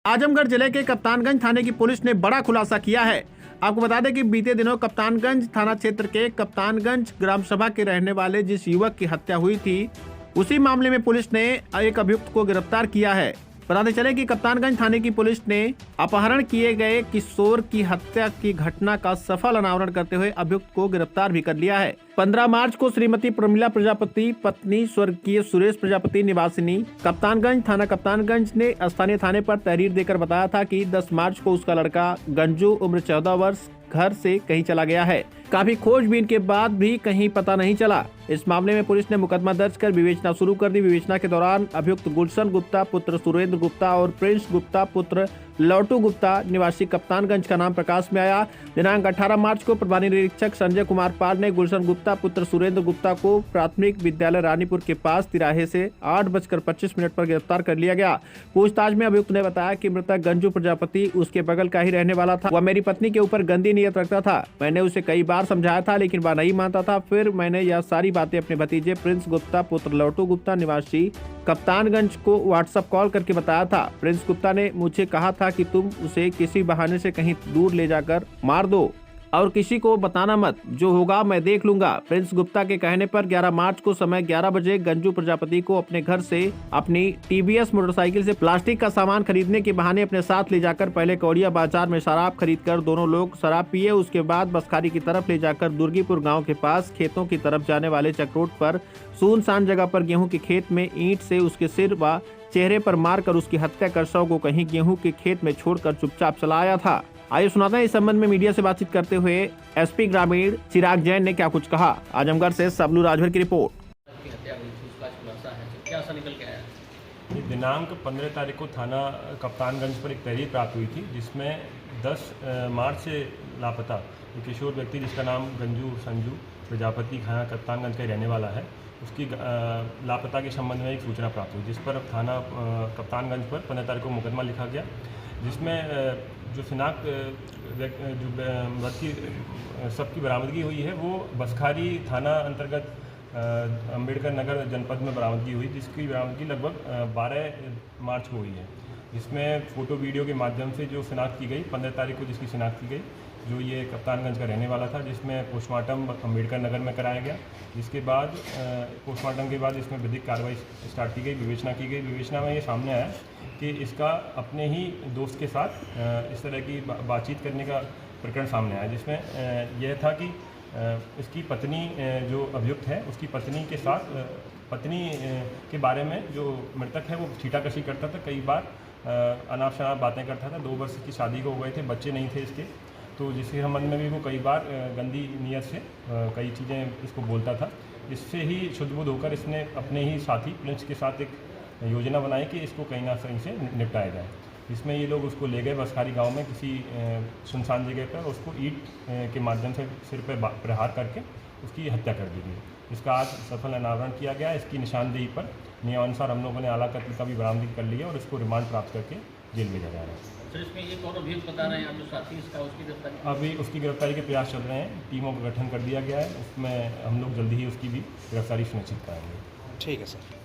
आजमगढ़ जिले के कप्तानगंज थाने की पुलिस ने बड़ा खुलासा किया है। आपको बता दें कि बीते दिनों कप्तानगंज थाना क्षेत्र के कप्तानगंज ग्राम सभा के रहने वाले जिस युवक की हत्या हुई थी, उसी मामले में पुलिस ने एक अभियुक्त को गिरफ्तार किया है। बताते चले कि कप्तानगंज थाने की पुलिस ने अपहरण किए गए किशोर की हत्या की घटना का सफल अनावरण करते हुए अभियुक्त को गिरफ्तार भी कर लिया है। 15 मार्च को श्रीमती प्रमिला प्रजापति पत्नी स्वर्गीय सुरेश प्रजापति निवासिनी कप्तानगंज थाना कप्तानगंज ने स्थानीय थाने पर तहरीर देकर बताया था कि 10 मार्च को उसका लड़का गंजू उम्र 14 वर्ष घर से कहीं चला गया है। काफी खोजबीन के बाद भी कहीं पता नहीं चला। इस मामले में पुलिस ने मुकदमा दर्ज कर विवेचना शुरू कर दी। विवेचना के दौरान अभियुक्त गुलशन गुप्ता पुत्र सुरेंद्र गुप्ता और प्रिंस गुप्ता पुत्र लौटू गुप्ता निवासी कप्तानगंज का नाम प्रकाश में आया। दिनांक 18 मार्च को प्रभारी निरीक्षक संजय कुमार पाल ने गुलशन गुप्ता पुत्र सुरेंद्र गुप्ता को प्राथमिक विद्यालय रानीपुर के पास तिराहे से 8:25 पर गिरफ्तार कर लिया गया। पूछताछ में अभियुक्त ने बताया कि मृतक गंजू प्रजापति उसके बगल का ही रहने वाला था। वह मेरी पत्नी के ऊपर गंदी नीयत रखता था। मैंने उसे कई बार समझाया था, लेकिन वह नहीं मानता था। फिर मैंने यह सारी बातें अपने भतीजे प्रिंस गुप्ता पुत्र लौटू गुप्ता निवासी कप्तानगंज को व्हाट्सएप कॉल करके बताया था। प्रिंस गुप्ता ने मुझे कहा था कि तुम उसे किसी बहाने से कहीं दूर ले जाकर मार दो और किसी को बताना मत, जो होगा मैं देख लूंगा। प्रिंस गुप्ता के कहने पर 11 मार्च को समय 11 बजे गंजू प्रजापति को अपने घर से अपनी TVS मोटरसाइकिल से प्लास्टिक का सामान खरीदने के बहाने अपने साथ ले जाकर पहले कौड़िया बाजार में शराब खरीदकर दोनों लोग शराब पिए। उसके बाद बसखारी की तरफ ले जाकर दुर्गीपुर गाँव के पास खेतों की तरफ जाने वाले चक्रोट पर सुनसान जगह पर गेहूं के खेत में ईंट से उसके सिर व चेहरे पर मारकर उसकी हत्या कर शव को कहीं गेहूं के खेत में छोड़कर चुपचाप चला आया था। आइए सुनाते हैं इस संबंध में मीडिया से बातचीत करते हुए SP ग्रामीण चिराग जैन ने क्या कुछ कहा। आजमगढ़ से सबलू राजभर की रिपोर्ट। दिनांक 15 तारीख को थाना कप्तानगंज पर एक तहरीर प्राप्त हुई थी, जिसमें 10 मार्च से लापता एक किशोर व्यक्ति जिसका नाम गंजू संजू प्रजापति थाना कप्तानगंज का रहने वाला है, उसकी लापता के संबंध में एक सूचना प्राप्त हुई, जिस पर थाना कप्तानगंज पर 15 तारीख को मुकदमा लिखा गया, जिसमें जो शिनाख्त जो व्यक्ति सबकी बरामदगी हुई है वो बसखारी थाना अंतर्गत अम्बेडकर नगर जनपद में बरामदगी हुई, जिसकी बरामदगी लगभग 12 मार्च को हुई है। जिसमें फ़ोटो वीडियो के माध्यम से जो शिनाख्त की गई 15 तारीख को जिसकी शिनाख्त की गई, जो ये कप्तानगंज का रहने वाला था, जिसमें पोस्टमार्टम अम्बेडकर नगर में कराया गया। जिसके बाद पोस्टमार्टम के बाद इसमें विधिक कार्रवाई स्टार्ट की गई, विवेचना की गई। विवेचना में ये सामने आया कि इसका अपने ही दोस्त के साथ इस तरह की बातचीत करने का प्रकरण सामने आया, जिसमें यह था कि इसकी पत्नी जो अभियुक्त है उसकी पत्नी के साथ पत्नी के बारे में जो मृतक है वो छीटाकशी करता था, कई बार अनाप शनाप बातें करता था। 2 वर्ष की शादी को हो गए थे, बच्चे नहीं थे इसके, तो जिसके संबंध में भी वो कई बार गंदी नीयत से कई चीज़ें इसको बोलता था। इससे ही शुद्ध-बुद्ध होकर इसने अपने ही साथी प्रिंस के साथ एक योजना बनाई कि इसको कहीं ना कहीं से निपटाया जाए। इसमें ये लोग उसको ले गए बसखारी गांव में किसी सुनसान जगह पर, उसको ईंट के माध्यम से सिर पर प्रहार करके उसकी हत्या कर दी गई। इसका आज सफल अनावरण किया गया। इसकी निशानदेही पर नियमानुसार हम लोगों ने आला कत्ल का भी बरामदगी कर लिया और इसको रिमांड प्राप्त करके जेल भेजा जा रहा है। सर, इसमें ये कौन अभियुक्त बता रहे हैं आप जो साथी इसका, उसकी गिरफ्तारी? अभी उसकी गिरफ्तारी के प्रयास चल रहे हैं, टीमों का गठन कर दिया गया है, उसमें हम लोग जल्दी ही उसकी भी गिरफ्तारी सुनिश्चित कराएंगे। ठीक है सर।